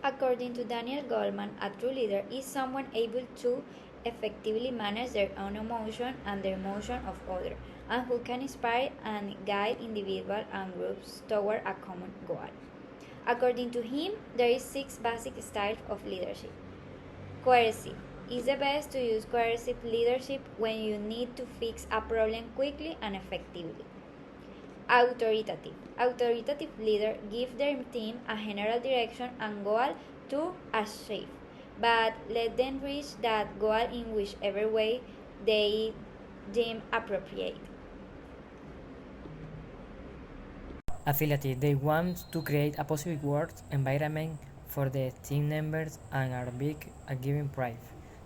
According to Daniel Goleman, a true leader is someone able to effectively manage their own emotion and the emotion of others, and who can inspire and guide individuals and groups toward a common goal. According to him, there is 6 basic styles of leadership. Coercive. It's the best to use coercive leadership when you need to fix a problem quickly and effectively. Authoritative. Authoritative leaders give their team a general direction and goal to achieve, but let them reach that goal in whichever way they deem appropriate. Affiliative. They want to create a positive work environment for the team members and are big at giving pride.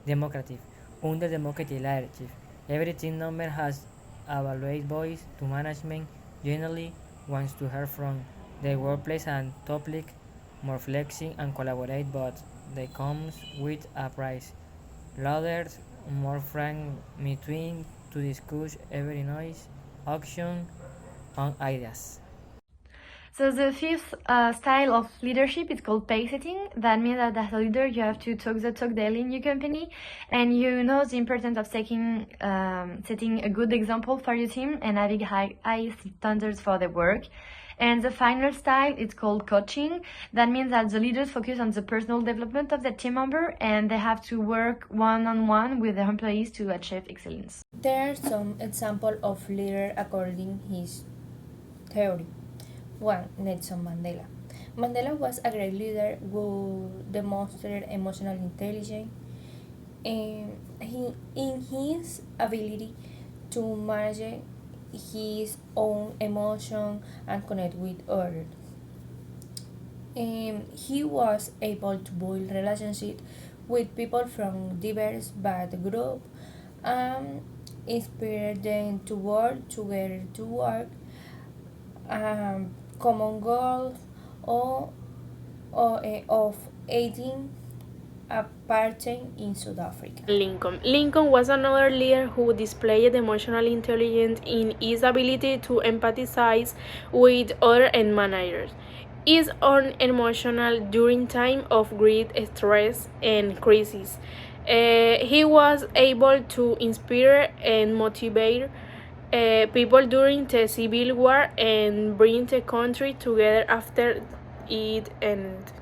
Democratic. Under democratic leadership, every team member has a valued voice to management generally wants to hear from the workplace and topic more flexing and collaborate, but they comes with a price. Louder, more frank between to discuss every noise, action, on ideas. So the fifth style of leadership is called pace setting. That means that as a leader, you have to talk the talk daily in your company, and you know the importance of setting a good example for your team and having high standards for their work. And the final style is called coaching. That means that the leaders focus on the personal development of the team member, and they have to work one-on-one with their employees to achieve excellence. There are some examples of leader according his theory. 1. Nelson Mandela. Mandela was a great leader who demonstrated emotional intelligence and in his ability to manage his own emotion and connect with others. He was able to build relationships with people from diverse backgrounds and inspire them to work together to work common goals of aiding apartheid in South Africa. Lincoln. Lincoln was another leader who displayed emotional intelligence in his ability to empathize with others and managers. His own emotional during time of great stress and crisis. He was able to inspire and motivate people during the Civil War and bring the country together after it ended.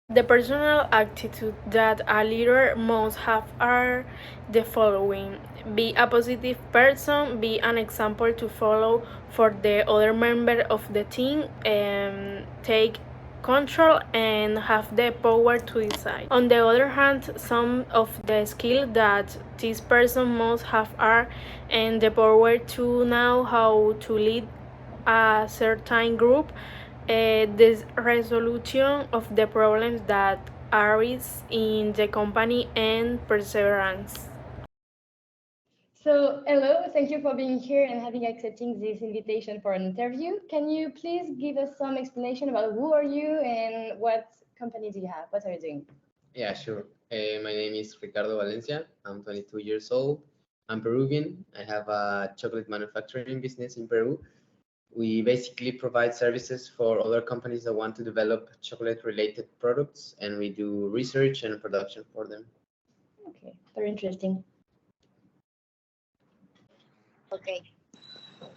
The personal attitude that a leader must have are the following: be a positive person, be an example to follow for the other member of the team, and take control and have the power to decide. On the other hand, some of the skills that this person must have are and the power to know how to lead a certain group, the resolution of the problems that arise in the company, and perseverance. So, hello, thank you for being here and having accepting this invitation for an interview. Can you please give us some explanation about who are you and what company do you have? What are you doing? Yeah, sure. My name is Ricardo Valencia. I'm 22 years old. I'm Peruvian. I have a chocolate manufacturing business in Peru. We basically provide services for other companies that want to develop chocolate related products, and we do research and production for them. Okay, very interesting. Okay.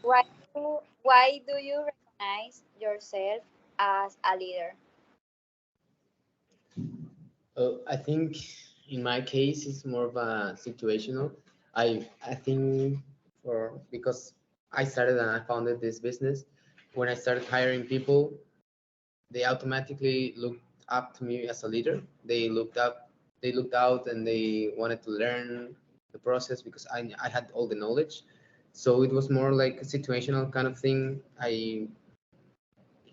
Why do you recognize yourself as a leader? I think in my case it's more of a situational. I think for because I started and I founded this business. When I started hiring people, they automatically looked up to me as a leader. They looked out and they wanted to learn the process because I had all the knowledge. So it was more like a situational kind of thing. I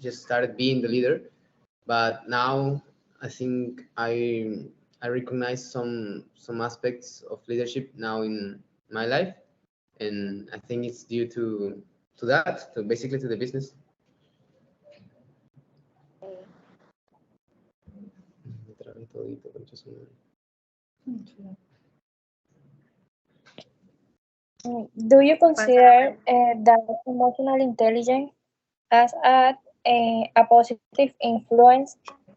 just started being the leader, but now I think I recognize some aspects of leadership now in my life, and I think it's due to that, to basically to the business. Me trabé todito, concha su madre. Do you consider that emotional intelligence as a positive influence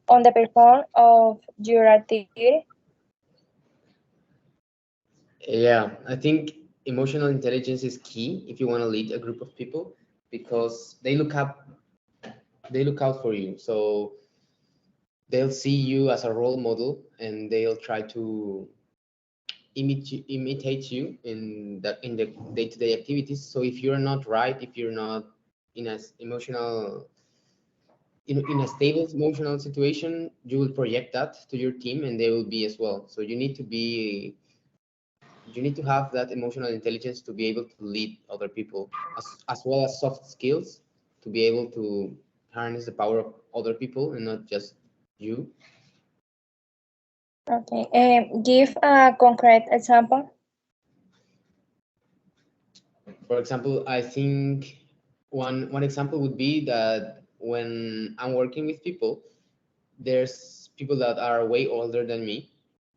on the performance of your activity? Yeah, I think emotional intelligence is key if you want to lead a group of people because they look out for you. So they'll see you as a role model and they'll try to imitate you in the day-to-day activities. So if you're not right, if you're not in a emotional in a stable emotional situation, you will project that to your team and they will be as well. So you need to have that emotional intelligence to be able to lead other people as well as soft skills to be able to harness the power of other people and not just you. Okay. Give a concrete example. For example, I think one example would be that when I'm working with people, there's people that are way older than me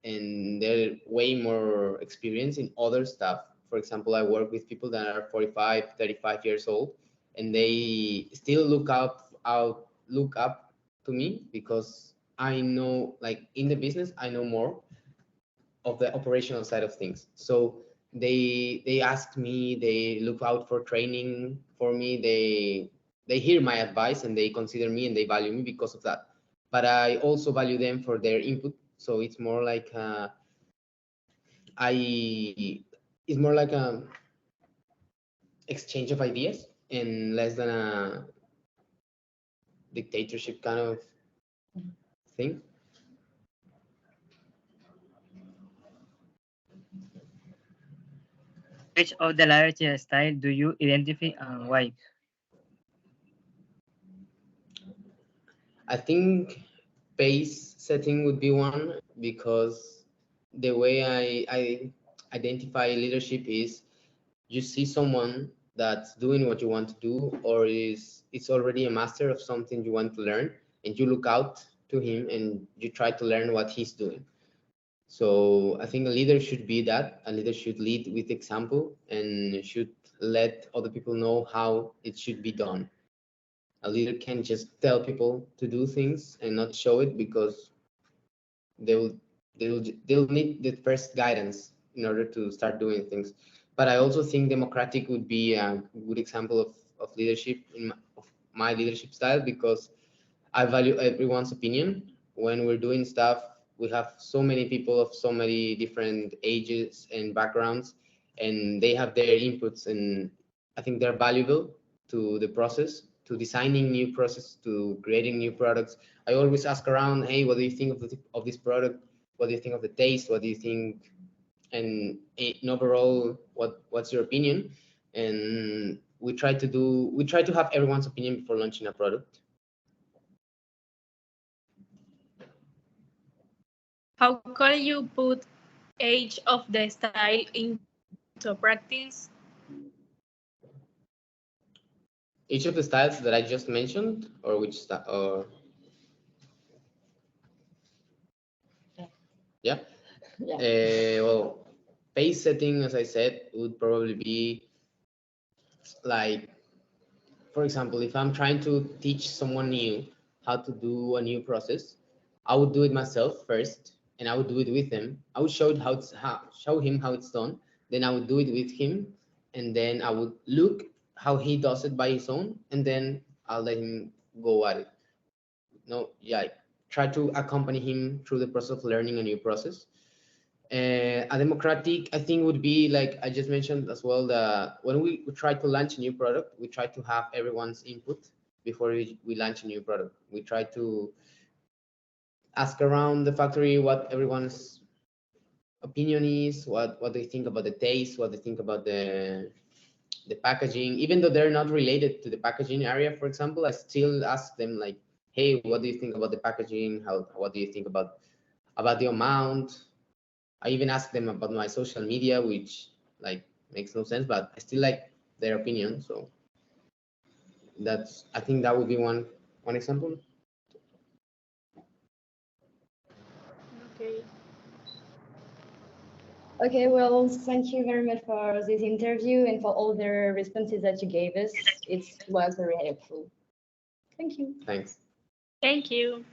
and they're way more experienced in other stuff. For example, I work with people that are 45, 35 years old and they still look up to me because I know, like, in the business I know more of the operational side of things. So they ask me, they look out for training for me, they hear my advice and they consider me and they value me because of that. But I also value them for their input. So it's more like I it's more like a exchange of ideas and less than a dictatorship kind of thing. Which of the leadership style do you identify and why? I think pace setting would be one because the way I identify leadership is you see someone that's doing what you want to do or is it's already a master of something you want to learn and you look out to him and you try to learn what he's doing. So I think a leader should be that. A leader should lead with example and should let other people know how it should be done. A leader can't just tell people to do things and not show it because they'll they'll need the first guidance in order to start doing things. But I also think democratic would be a good example of leadership of my leadership style because I value everyone's opinion. When we're doing stuff, we have so many people of so many different ages and backgrounds, and they have their inputs, and I think they're valuable to the process, to designing new process, to creating new products. I always ask around, hey, what do you think of this product? What do you think of the taste? What do you think? And in overall, what's your opinion? And we try to have everyone's opinion before launching a product. How could you put each of the style into practice? Each of the styles that I just mentioned, or which style, or yeah, well, pace setting, as I said, would probably be like, for example, if I'm trying to teach someone new how to do a new process, I would do it myself first, and I would do it with him. I would show him how it's done. Then I would do it with him, and then I would look how he does it by his own, and then I'll let him go at it. No, yeah, try to accompany him through the process of learning a new process. A democratic, I think, would be like I just mentioned as well. When we try to launch a new product, we try to have everyone's input before we launch a new product. We try to ask around the factory what everyone's opinion is, what they think about the taste, what they think about the packaging. Even though they're not related to the packaging area, for example, I still ask them like, hey, what do you think about the packaging? What do you think about the amount? I even ask them about my social media, which like makes no sense, but I still like their opinion. So I think that would be one example. Okay. Okay, well, thank you very much for this interview and for all the responses that you gave us. It was very helpful. Thank you. Thanks. Thank you.